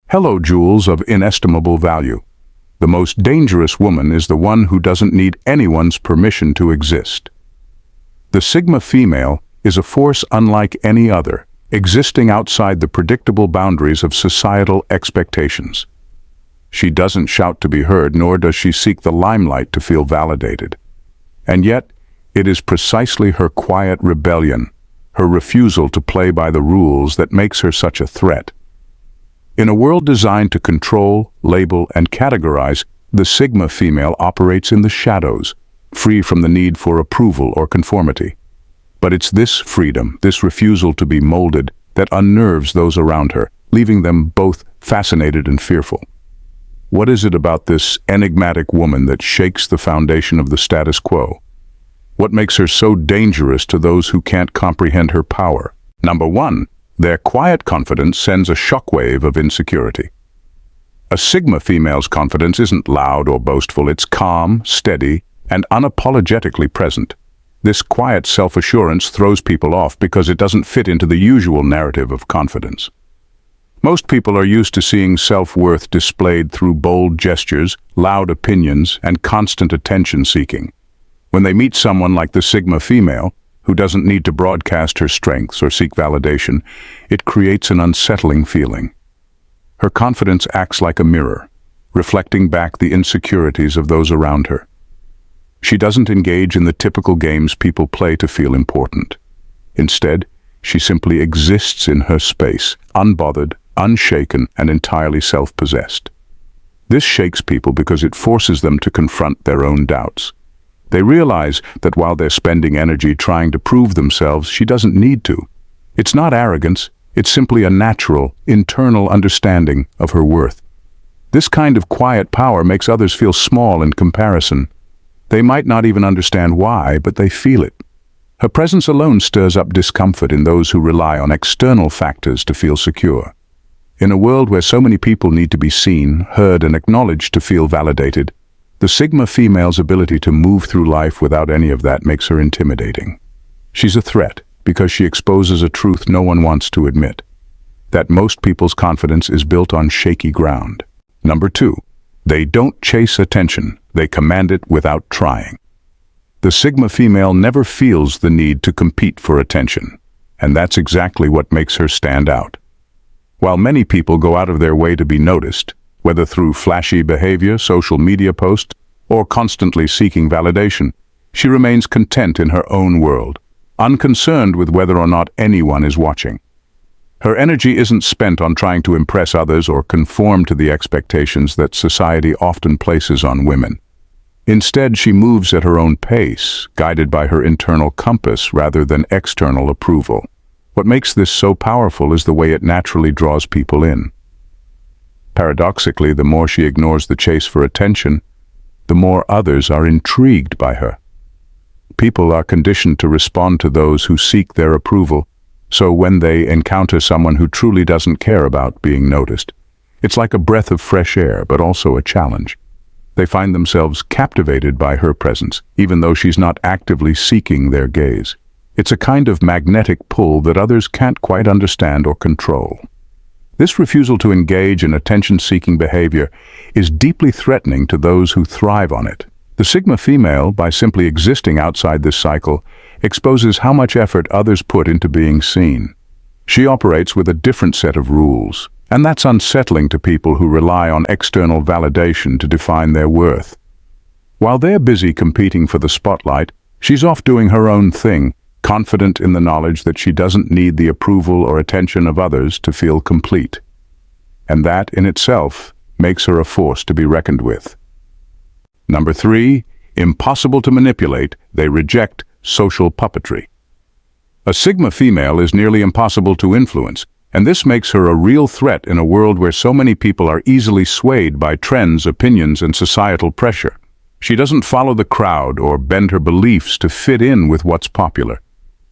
Hello, jewels of inestimable value. The most dangerous woman is the one who doesn't need anyone's permission to exist. The Sigma female is a force unlike any other, existing outside the predictable boundaries of societal expectations. She doesn't shout to be heard, nor does she seek the limelight to feel validated. And yet, it is precisely her quiet rebellion, her refusal to play by the rules, that makes her such a threat. In a world designed to control, label, and categorize, the Sigma female operates in the shadows, free from the need for approval or conformity. But it's this freedom, this refusal to be molded, that unnerves those around her, leaving them both fascinated and fearful. What is it about this enigmatic woman that shakes the foundation of the status quo? What makes her so dangerous to those who can't comprehend her power? Number one, their quiet confidence sends a shockwave of insecurity. A Sigma female's confidence isn't loud or boastful, it's calm, steady, and unapologetically present. This quiet self-assurance throws people off because it doesn't fit into the usual narrative of confidence. Most people are used to seeing self-worth displayed through bold gestures, loud opinions, and constant attention-seeking. When they meet someone like the Sigma female, who doesn't need to broadcast her strengths or seek validation, it creates an unsettling feeling. Her confidence acts like a mirror, reflecting back the insecurities of those around her. She doesn't engage in the typical games people play to feel important. Instead, she simply exists in her space, unbothered, unshaken, and entirely self-possessed. This shakes people because it forces them to confront their own doubts. They realize that while they're spending energy trying to prove themselves, she doesn't need to. It's not arrogance, it's simply a natural, internal understanding of her worth. This kind of quiet power makes others feel small in comparison. They might not even understand why, but they feel it. Her presence alone stirs up discomfort in those who rely on external factors to feel secure. In a world where so many people need to be seen, heard, and acknowledged to feel validated, the Sigma female's ability to move through life without any of that makes her intimidating. She's a threat because she exposes a truth no one wants to admit, that most people's confidence is built on shaky ground. Number two, they don't chase attention, they command it without trying. The Sigma female never feels the need to compete for attention, and that's exactly what makes her stand out. While many people go out of their way to be noticed, whether through flashy behavior, social media posts, or constantly seeking validation, she remains content in her own world, unconcerned with whether or not anyone is watching. Her energy isn't spent on trying to impress others or conform to the expectations that society often places on women. Instead, she moves at her own pace, guided by her internal compass rather than external approval. What makes this so powerful is the way it naturally draws people in. Paradoxically, the more she ignores the chase for attention, the more others are intrigued by her. People are conditioned to respond to those who seek their approval, so when they encounter someone who truly doesn't care about being noticed, it's like a breath of fresh air, but also a challenge. They find themselves captivated by her presence, even though she's not actively seeking their gaze. It's a kind of magnetic pull that others can't quite understand or control. This refusal to engage in attention-seeking behavior is deeply threatening to those who thrive on it. The Sigma female, by simply existing outside this cycle, exposes how much effort others put into being seen. She operates with a different set of rules, and that's unsettling to people who rely on external validation to define their worth. While they're busy competing for the spotlight, she's off doing her own thing, confident in the knowledge that she doesn't need the approval or attention of others to feel complete. And that, in itself, makes her a force to be reckoned with. Number three, impossible to manipulate, they reject social puppetry. A Sigma female is nearly impossible to influence, and this makes her a real threat in a world where so many people are easily swayed by trends, opinions, and societal pressure. She doesn't follow the crowd or bend her beliefs to fit in with what's popular.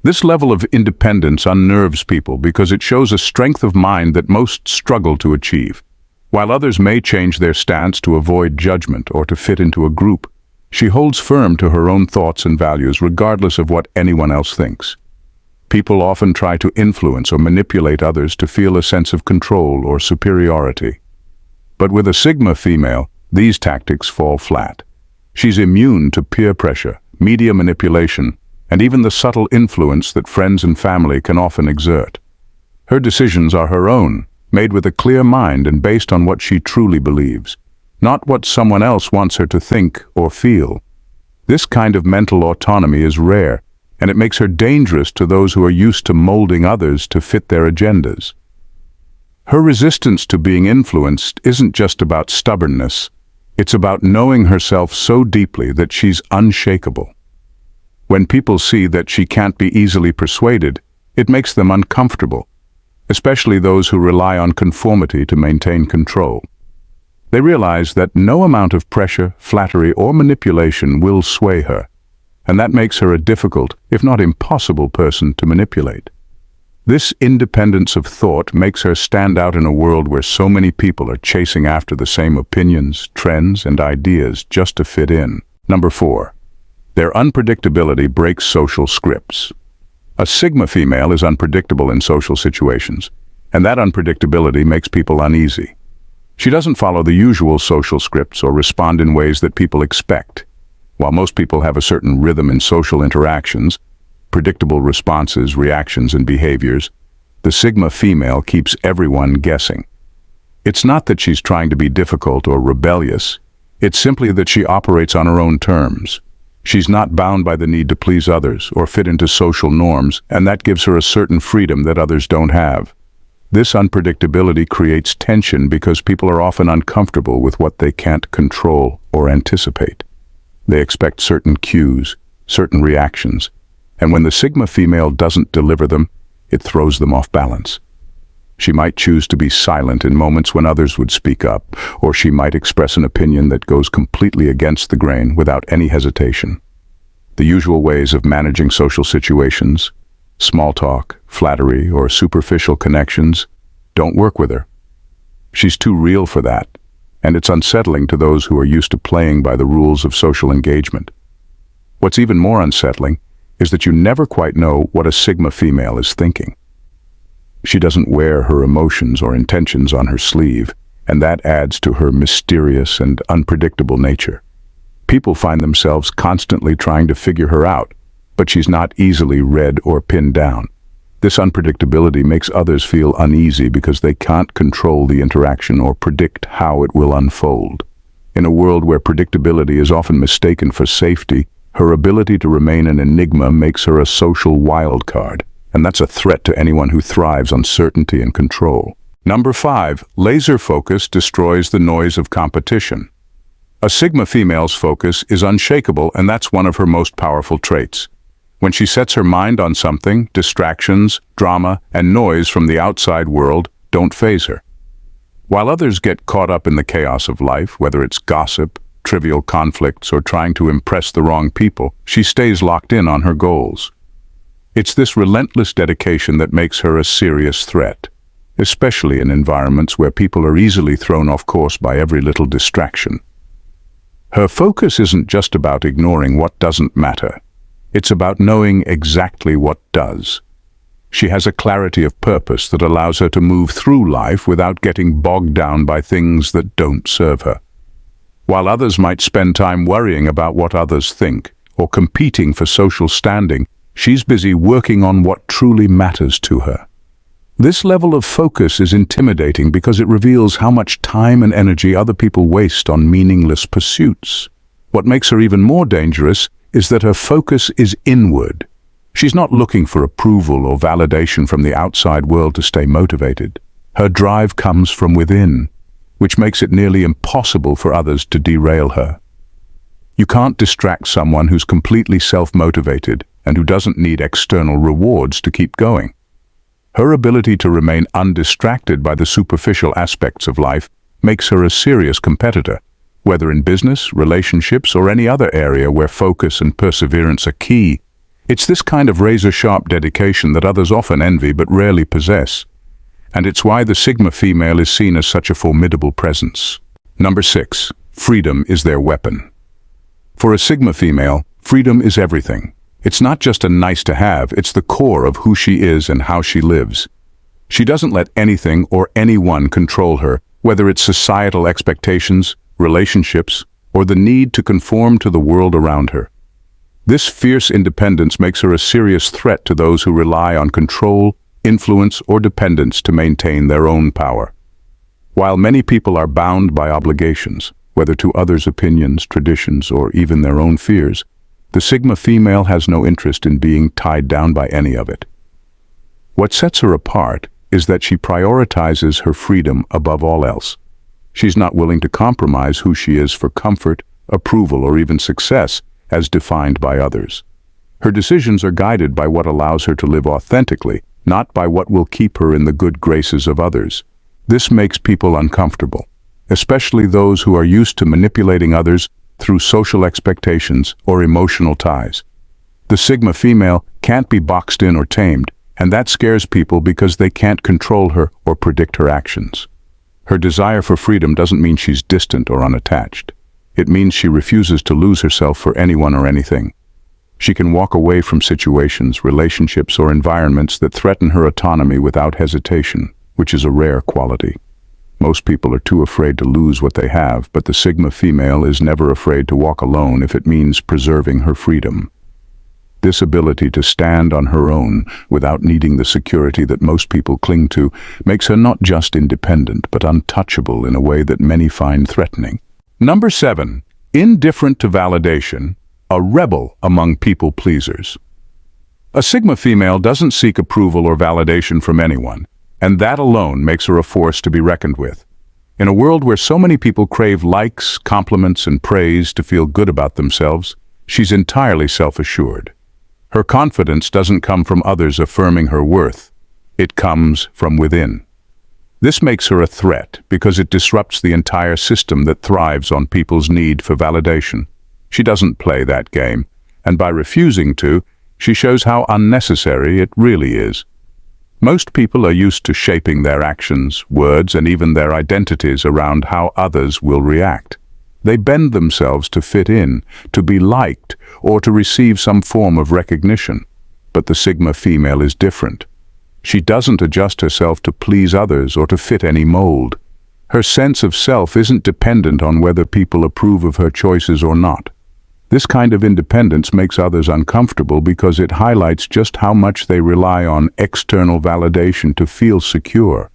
This level of independence unnerves people because it shows a strength of mind that most struggle to achieve. While others may change their stance to avoid judgment or to fit into a group, she holds firm to her own thoughts and values regardless of what anyone else thinks. People often try to influence or manipulate others to feel a sense of control or superiority. But with a Sigma female, these tactics fall flat. She's immune to peer pressure, media manipulation, and even the subtle influence that friends and family can often exert. Her decisions are her own, made with a clear mind and based on what she truly believes, not what someone else wants her to think or feel. This kind of mental autonomy is rare, and it makes her dangerous to those who are used to molding others to fit their agendas. Her resistance to being influenced isn't just about stubbornness, it's about knowing herself so deeply that she's unshakable. When people see that she can't be easily persuaded, it makes them uncomfortable, especially those who rely on conformity to maintain control. They realize that no amount of pressure, flattery, or manipulation will sway her, and that makes her a difficult, if not impossible, person to manipulate. This independence of thought makes her stand out in a world where so many people are chasing after the same opinions, trends, and ideas just to fit in. Number 4. Their unpredictability breaks social scripts. A Sigma female is unpredictable in social situations, and that unpredictability makes people uneasy. She doesn't follow the usual social scripts or respond in ways that people expect. While most people have a certain rhythm in social interactions, predictable responses, reactions, and behaviors, the Sigma female keeps everyone guessing. It's not that she's trying to be difficult or rebellious, it's simply that she operates on her own terms. She's not bound by the need to please others or fit into social norms, and that gives her a certain freedom that others don't have. This unpredictability creates tension because people are often uncomfortable with what they can't control or anticipate. They expect certain cues, certain reactions, and when the Sigma female doesn't deliver them, it throws them off balance. She might choose to be silent in moments when others would speak up, or she might express an opinion that goes completely against the grain without any hesitation. The usual ways of managing social situations, small talk, flattery, or superficial connections, don't work with her. She's too real for that, and it's unsettling to those who are used to playing by the rules of social engagement. What's even more unsettling is that you never quite know what a Sigma female is thinking. She doesn't wear her emotions or intentions on her sleeve, and that adds to her mysterious and unpredictable nature. People find themselves constantly trying to figure her out, but she's not easily read or pinned down. This unpredictability makes others feel uneasy because they can't control the interaction or predict how it will unfold. In a world where predictability is often mistaken for safety, her ability to remain an enigma makes her a social wild card, and that's a threat to anyone who thrives on certainty and control. Number 5. Laser focus destroys the noise of competition. A Sigma female's focus is unshakable, and that's one of her most powerful traits. When she sets her mind on something, distractions, drama, and noise from the outside world don't faze her. While others get caught up in the chaos of life, whether it's gossip, trivial conflicts, or trying to impress the wrong people, she stays locked in on her goals. It's this relentless dedication that makes her a serious threat, especially in environments where people are easily thrown off course by every little distraction. Her focus isn't just about ignoring what doesn't matter. It's about knowing exactly what does. She has a clarity of purpose that allows her to move through life without getting bogged down by things that don't serve her. While others might spend time worrying about what others think or competing for social standing, she's busy working on what truly matters to her. This level of focus is intimidating because it reveals how much time and energy other people waste on meaningless pursuits. What makes her even more dangerous is that her focus is inward. She's not looking for approval or validation from the outside world to stay motivated. Her drive comes from within, which makes it nearly impossible for others to derail her. You can't distract someone who's completely self-motivated and who doesn't need external rewards to keep going. Her ability to remain undistracted by the superficial aspects of life makes her a serious competitor, whether in business, relationships, or any other area where focus and perseverance are key. It's this kind of razor-sharp dedication that others often envy but rarely possess. And it's why the Sigma female is seen as such a formidable presence. Number 6. Freedom is their weapon. For a Sigma female, freedom is everything. It's not just a nice to have, it's the core of who she is and how she lives. She doesn't let anything or anyone control her, whether it's societal expectations, relationships, or the need to conform to the world around her. This fierce independence makes her a serious threat to those who rely on control, influence, or dependence to maintain their own power. While many people are bound by obligations, whether to others' opinions, traditions, or even their own fears, the Sigma female has no interest in being tied down by any of it. What sets her apart is that she prioritizes her freedom above all else. She's not willing to compromise who she is for comfort, approval, or even success as defined by others. Her decisions are guided by what allows her to live authentically, not by what will keep her in the good graces of others. This makes people uncomfortable, especially those who are used to manipulating others through social expectations or emotional ties. The Sigma female can't be boxed in or tamed, and that scares people because they can't control her or predict her actions. Her desire for freedom doesn't mean she's distant or unattached. It means she refuses to lose herself for anyone or anything. She can walk away from situations, relationships, or environments that threaten her autonomy without hesitation, which is a rare quality. Most people are too afraid to lose what they have, but the Sigma female is never afraid to walk alone if it means preserving her freedom. This ability to stand on her own without needing the security that most people cling to makes her not just independent but untouchable in a way that many find threatening. Number 7. Indifferent to validation, a rebel among people pleasers. A Sigma female doesn't seek approval or validation from anyone, and that alone makes her a force to be reckoned with. In a world where so many people crave likes, compliments, and praise to feel good about themselves, she's entirely self-assured. Her confidence doesn't come from others affirming her worth. It comes from within. This makes her a threat because it disrupts the entire system that thrives on people's need for validation. She doesn't play that game, and by refusing to, she shows how unnecessary it really is. Most people are used to shaping their actions, words, and even their identities around how others will react. They bend themselves to fit in, to be liked, or to receive some form of recognition. But the Sigma female is different. She doesn't adjust herself to please others or to fit any mold. Her sense of self isn't dependent on whether people approve of her choices or not. This kind of independence makes others uncomfortable because it highlights just how much they rely on external validation to feel secure.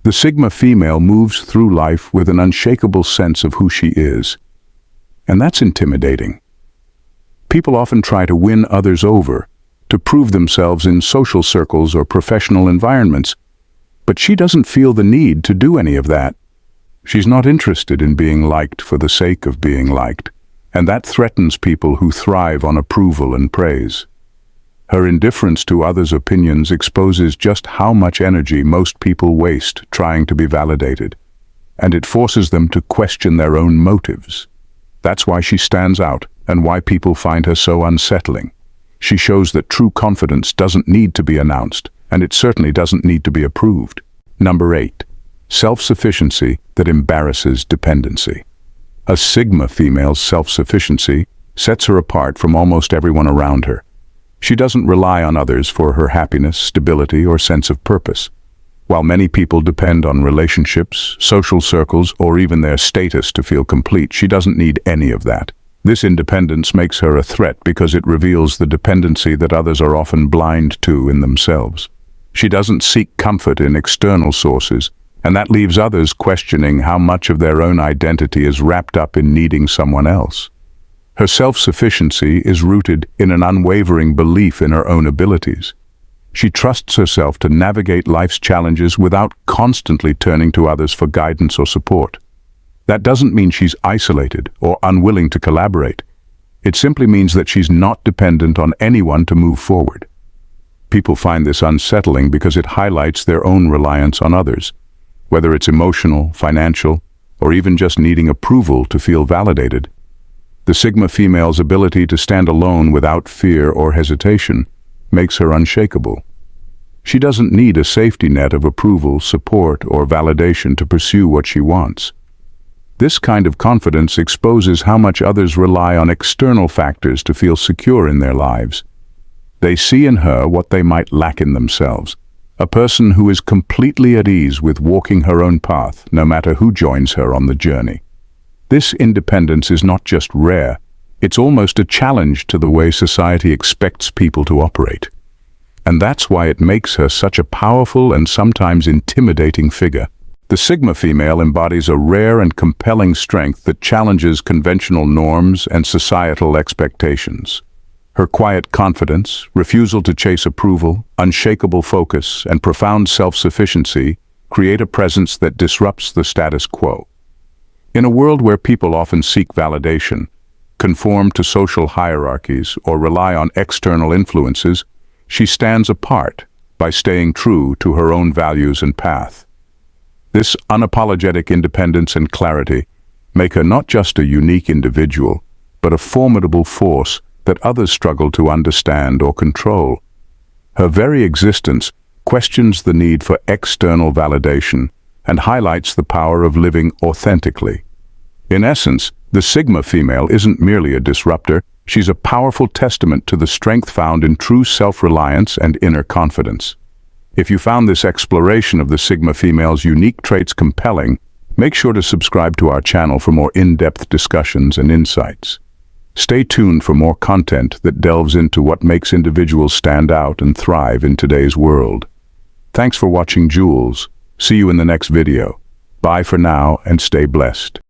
The Sigma female moves through life with an unshakable sense of who she is. And that's intimidating. People often try to win others over, to prove themselves in social circles or professional environments, but she doesn't feel the need to do any of that. She's not interested in being liked for the sake of being liked, and that threatens people who thrive on approval and praise. Her indifference to others' opinions exposes just how much energy most people waste trying to be validated, and it forces them to question their own motives. That's why she stands out and why people find her so unsettling. She shows that true confidence doesn't need to be announced, and it certainly doesn't need to be approved. Number 8. Self-sufficiency that embarrasses dependency. A Sigma female's self-sufficiency sets her apart from almost everyone around her. She doesn't rely on others for her happiness, stability, or sense of purpose. While many people depend on relationships, social circles, or even their status to feel complete, she doesn't need any of that. This independence makes her a threat because it reveals the dependency that others are often blind to in themselves. She doesn't seek comfort in external sources, and that leaves others questioning how much of their own identity is wrapped up in needing someone else. Her self-sufficiency is rooted in an unwavering belief in her own abilities. She trusts herself to navigate life's challenges without constantly turning to others for guidance or support. That doesn't mean she's isolated or unwilling to collaborate. It simply means that she's not dependent on anyone to move forward. People find this unsettling because it highlights their own reliance on others, whether it's emotional, financial, or even just needing approval to feel validated. The Sigma female's ability to stand alone without fear or hesitation makes her unshakable. She doesn't need a safety net of approval, support, or validation to pursue what she wants. This kind of confidence exposes how much others rely on external factors to feel secure in their lives, They see in her what they might lack in themselves, a person who is completely at ease with walking her own path, no matter who joins her on the journey. This independence is not just rare, it's almost a challenge to the way society expects people to operate. And that's why it makes her such a powerful and sometimes intimidating figure. The Sigma female embodies a rare and compelling strength that challenges conventional norms and societal expectations. Her quiet confidence, refusal to chase approval, unshakable focus, and profound self-sufficiency create a presence that disrupts the status quo. In a world where people often seek validation, conform to social hierarchies, or rely on external influences, she stands apart by staying true to her own values and path. This unapologetic independence and clarity make her not just a unique individual, but a formidable force that others struggle to understand or control. Her very existence questions the need for external validation and highlights the power of living authentically. In essence, the Sigma female isn't merely a disruptor, she's a powerful testament to the strength found in true self-reliance and inner confidence. If you found this exploration of the Sigma female's unique traits compelling, make sure to subscribe to our channel for more in-depth discussions and insights. Stay tuned for more content that delves into what makes individuals stand out and thrive in today's world. Thanks for watching, Jules. See you in the next video. Bye for now and stay blessed.